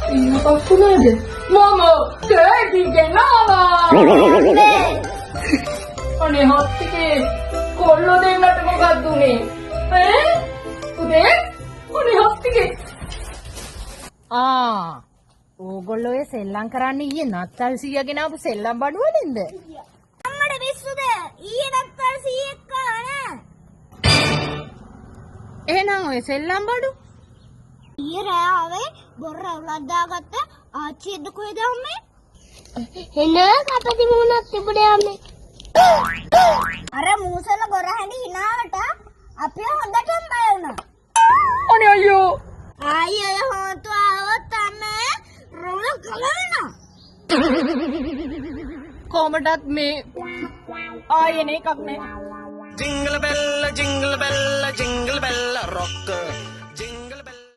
Inapagpunod. Mama, kaibigan naman! Ano hati kollo දෙන්නට මොකක්ද උනේ? පුතේ? මොනේ හත්තිගේ? ඕගොල්ලෝ ඒ සෙල්ලම් කරන්න ඊයේ නත්තල් සීයා ගෙනාවු සෙල්ලම් බඩුව නේද? අම්මඩ විශ්සුද ඊයේ නත්තල් සීයක් කාලා එහෙනම් ඔය සෙල්ලම් බඩු ඊයේ රෑ ආවේ බොර රවුලක් දාගත්ත ආච්චිද කොහෙද අම්මේ? එන කපටි මුණක් තිබුණේ අම්මේ. අර මූසල බොර හැඳි හිනාවට අපි හොඳටම බය වුණා. අනේ අයියෝ! ආයේ හොන්තු ආවොත් තමයි රවුල ගලවනවා. කොහමදත් මේ ආයෙන එකක් නෑ. Jingle bell, jingle bell, jingle bell rock.